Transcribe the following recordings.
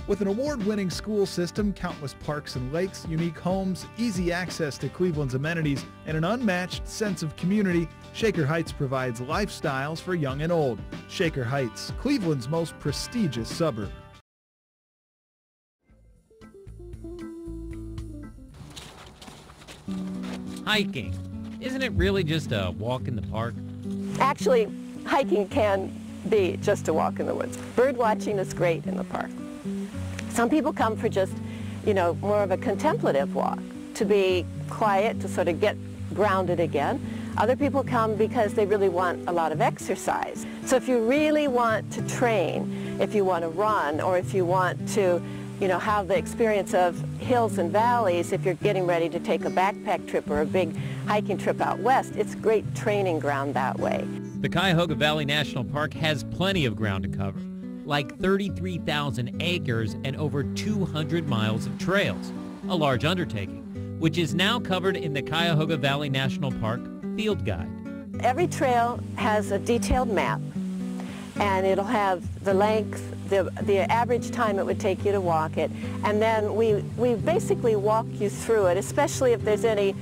With an award-winning school system, countless parks and lakes, unique homes, easy access to Cleveland's amenities, and an unmatched sense of community, Shaker Heights provides lifestyles for young and old. Shaker Heights, Cleveland's most prestigious suburb. Hiking. Isn't it really just a walk in the park? Actually, hiking can be just a walk in the woods. Bird watching is great in the park. Some people come for just, more of a contemplative walk, to be quiet, to sort of get grounded again. Other people come because they really want a lot of exercise. So if you really want to train, if you want to run, or if you want to, have the experience of hills and valleys, if you're getting ready to take a backpack trip or a big hiking trip out west, it's a great training ground that way. The Cuyahoga Valley National Park has plenty of ground to cover, like 33,000 acres and over 200 miles of trails, a large undertaking, which is now covered in the Cuyahoga Valley National Park Field Guide. Every trail has a detailed map, and it'll have the length, the average time it would take you to walk it, and then we basically walk you through it, especially if there's any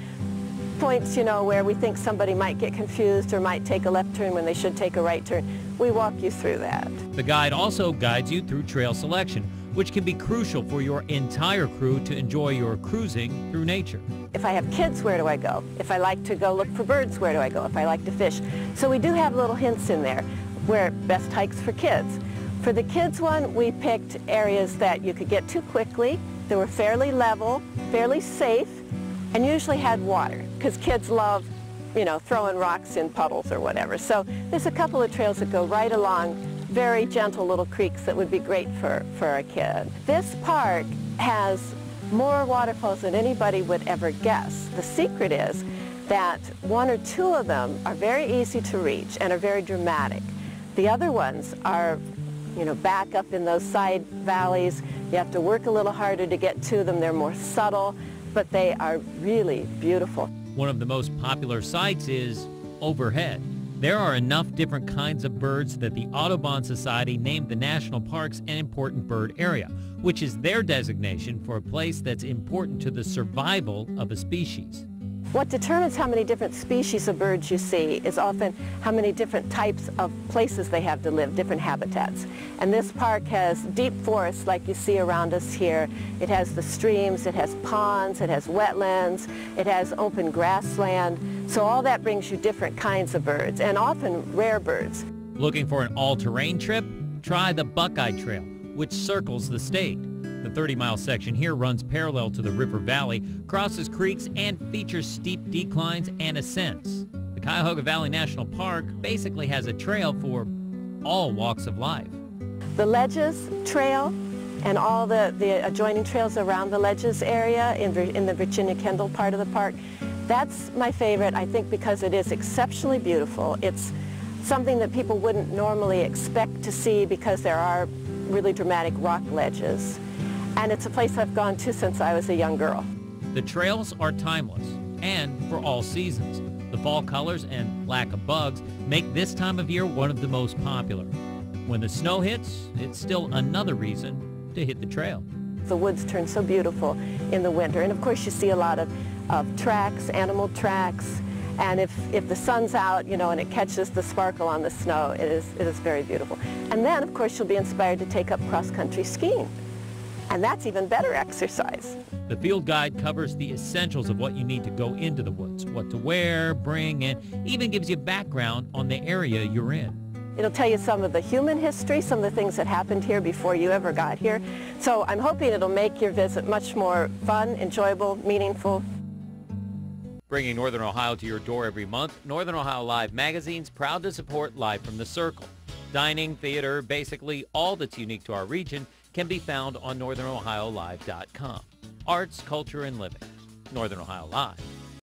points, where we think somebody might get confused or might take a left turn when they should take a right turn. We walk you through that. The guide also guides you through trail selection, which can be crucial for your entire crew to enjoy your cruising through nature. If I have kids, where do I go? If I like to go look for birds, where do I go? If I like to fish. So we do have little hints in there where best hikes for kids. For the kids one, we picked areas that you could get to quickly, that were fairly level, fairly safe, and usually had water, because kids love, throwing rocks in puddles or whatever. So there's a couple of trails that go right along very gentle little creeks that would be great for a kid. This park has more waterfalls than anybody would ever guess. The secret is that one or two of them are very easy to reach and are very dramatic. The other ones are back up in those side valleys. You have to work a little harder to get to them. They're more subtle, but they are really beautiful. One of the most popular sights is overhead. There are enough different kinds of birds that the Audubon Society named the national parks an important bird area, which is their designation for a place that's important to the survival of a species. What determines how many different species of birds you see is often how many different types of places they have to live, different habitats. And this park has deep forests like you see around us here. It has the streams, it has ponds, it has wetlands, it has open grassland. So all that brings you different kinds of birds, and often rare birds. Looking for an all-terrain trip? Try the Buckeye Trail, which circles the state. The 30-mile section here runs parallel to the river valley, crosses creeks, and features steep declines and ascents. The Cuyahoga Valley National Park basically has a trail for all walks of life. The Ledges Trail and all the adjoining trails around the Ledges area in the Virginia-Kendall part of the park, that's my favorite, I think, because it is exceptionally beautiful. It's something that people wouldn't normally expect to see because there are really dramatic rock ledges. And it's a place I've gone to since I was a young girl. The trails are timeless and for all seasons. The fall colors and lack of bugs make this time of year one of the most popular. When the snow hits, it's still another reason to hit the trail. The woods turn so beautiful in the winter, and of course you see a lot of tracks, animal tracks, and if the sun's out, and it catches the sparkle on the snow, it is very beautiful. And then, of course, you'll be inspired to take up cross-country skiing. And that's even better exercise. The field guide covers the essentials of what you need to go into the woods, what to wear, bring, and even gives you background on the area you're in. It'll tell you some of the human history, some of the things that happened here before you ever got here. So I'm hoping it'll make your visit much more fun, enjoyable, meaningful. Bringing Northern Ohio to your door every month, Northern Ohio Live magazine's proud to support Live from the Circle. Dining, theater, basically all that's unique to our region can be found on NorthernOhioLive.com. Arts, culture, and living. Northern Ohio Live.